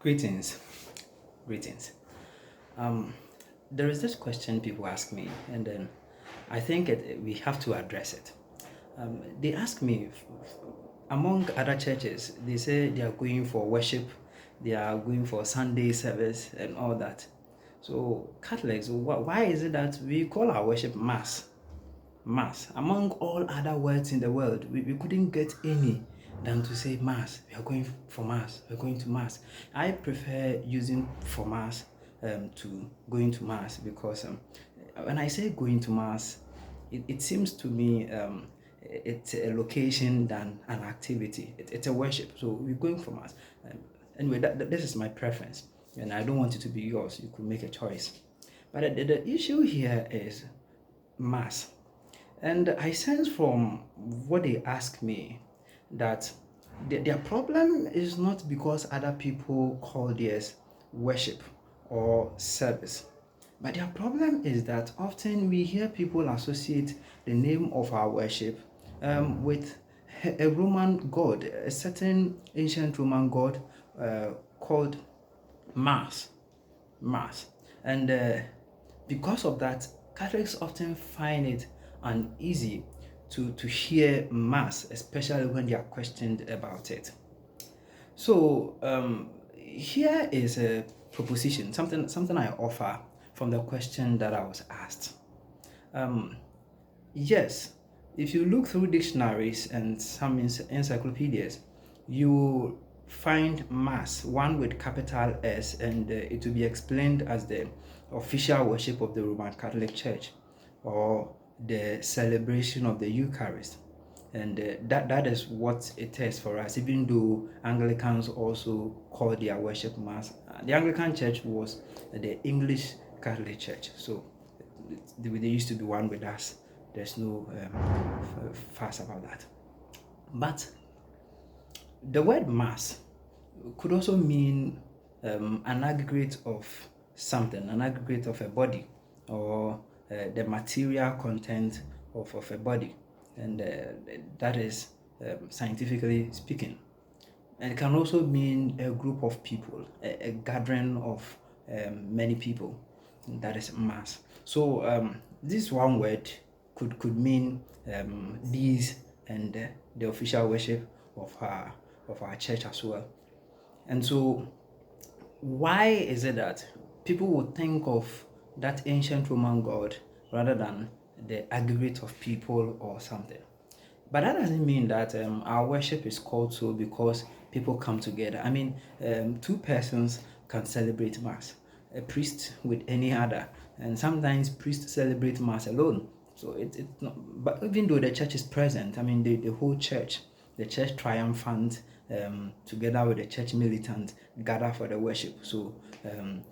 Greetings, greetings. Um, there is this question people ask me, and then I think we have to address it. They ask me, among other churches, they say they are going for worship, they are going for Sunday service, and all that. So, Catholics, why is it that we call our worship Mass? Mass. Among all other words in the world, we couldn't get any than to say Mass. We are going for Mass. We're going to Mass. I prefer using for Mass to going to Mass because when I say going to Mass, it seems to me it's a location than an activity. It's a worship. So we're going for Mass. Anyway, this is my preference, and I don't want it to be yours. You could make a choice. But the issue here is Mass. And I sense from what they ask me that their problem is not because other people call theirs worship or service. But their problem is that often we hear people associate the name of our worship with a Roman god, a certain ancient Roman god called Mars. Mars. And because of that, Catholics often find it uneasy to hear Mass, especially when they are questioned about it. So here is a proposition, something I offer from the question that I was asked. Yes, if you look through dictionaries and some encyclopedias, you find Mass, one with capital S, and it will be explained as the official worship of the Roman Catholic Church or the celebration of the Eucharist. And that is what it is for us, even though Anglicans also call their worship Mass. The Anglican Church was the English Catholic Church, so they used to be one with us. There's no fuss about that. But the word Mass could also mean an aggregate of something, an aggregate of a body, or the material content of a body. And that is scientifically speaking. And it can also mean a group of people, a gathering of many people. That is Mass. So this one word could mean these and the official worship of our church as well. And so why is it that people would think of that ancient Roman god rather than the aggregate of people or something? But that doesn't mean that our worship is called so because people come together. I mean, two persons can celebrate Mass, a priest with any other, and sometimes priests celebrate Mass alone. So it's not, but even though the church is present, I mean, the whole church, the church triumphant, together with the church militant, gather for the worship. So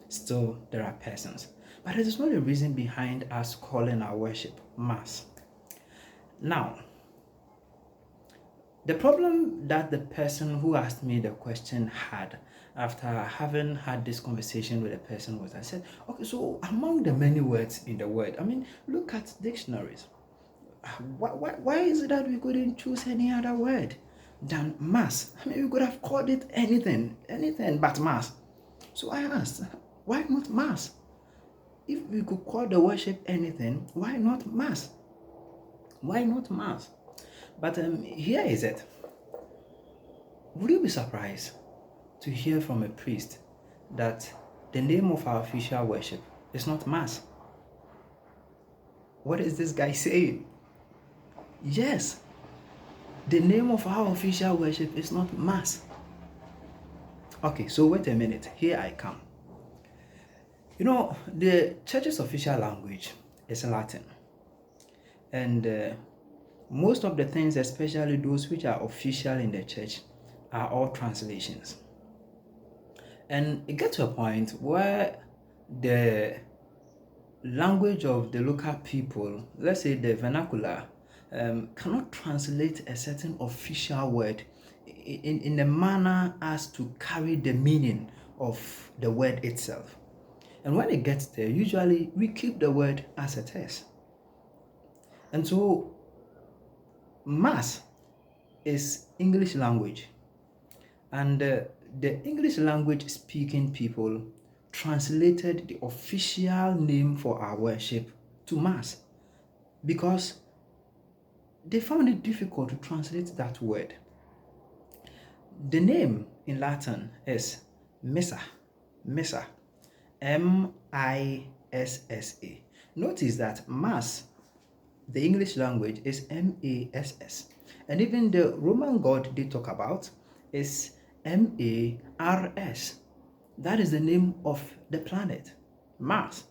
still there are persons. But it is not the reason behind us calling our worship Mass. Now, the problem that the person who asked me the question had after having had this conversation with a person was, I said, okay, so among the many words in the word, I mean, look at dictionaries. Why is it that we couldn't choose any other word than Mass? I mean, we could have called it anything but Mass. So I asked, why not Mass? If we could call the worship anything, why not Mass? Why not Mass? But here is it. Would you be surprised to hear from a priest that the name of our official worship is not Mass? What is this guy saying? Yes, the name of our official worship is not Mass. Okay, so wait a minute. Here I come. You know, the church's official language is Latin. And most of the things, especially those which are official in the church, are all translations. And it gets to a point where the language of the local people, let's say the vernacular, cannot translate a certain official word in a manner as to carry the meaning of the word itself. And when it gets there, usually we keep the word as it is. And so Mass is English language, and the English language speaking people translated the official name for our worship to Mass because they found it difficult to translate that word. The name in Latin is Missa, Missa, M-I-S-S-A. Notice that Mass, the English language, is M-A-S-S. And even the Roman god they talk about is M-A-R-S. That is the name of the planet, Mars.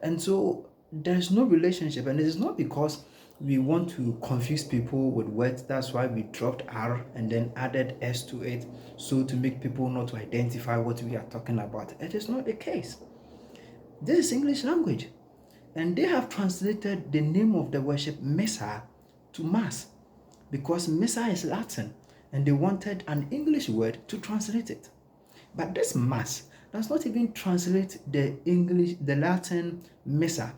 And so there's no relationship, and it is not because we want to confuse people with words. That's why we dropped R and then added S to it, so to make people not to identify what we are talking about. It is not the case. This is English language, and they have translated the name of the worship Missa to Mass because Missa is Latin, and they wanted an English word to translate it. But this Mass does not even translate the Latin Missa,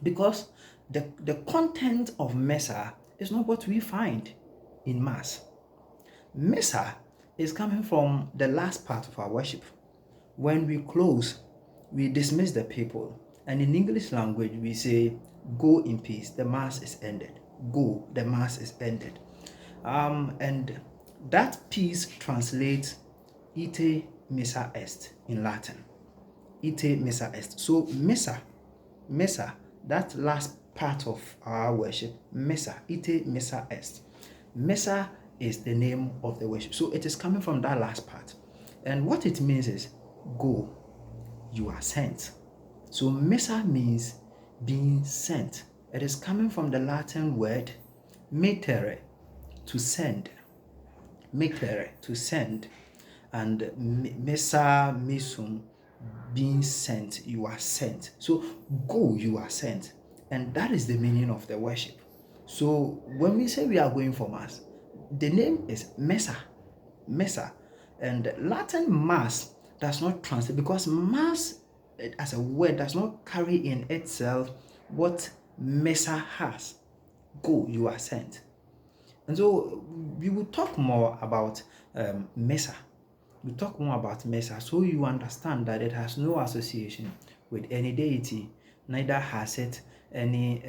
because the content of Missa is not what we find in Mass. Missa is coming from the last part of our worship. When we close, we dismiss the people. And in English language, we say, go in peace, the Mass is ended. Go, the Mass is ended. And that piece translates ite missa est in Latin. Ite missa est. So missa, that last part of our worship, missa, ite missa est. Missa is the name of the worship. So it is coming from that last part. And what it means is, go, you are sent. So missa means being sent. It is coming from the Latin word mettere, to send. Mettere, to send. And missa, missum, being sent. You are sent. So go, you are sent. And that is the meaning of the worship. So when we say we are going for Mass, the name is Missa. Missa. And Latin Mass does not translate, because Mass as a word does not carry in itself what Missa has. Go, you are sent. And so we will talk more about Missa. We'll talk more about Missa, so you understand that it has no association with any deity, neither has it any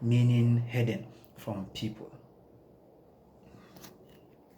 meaning hidden from people.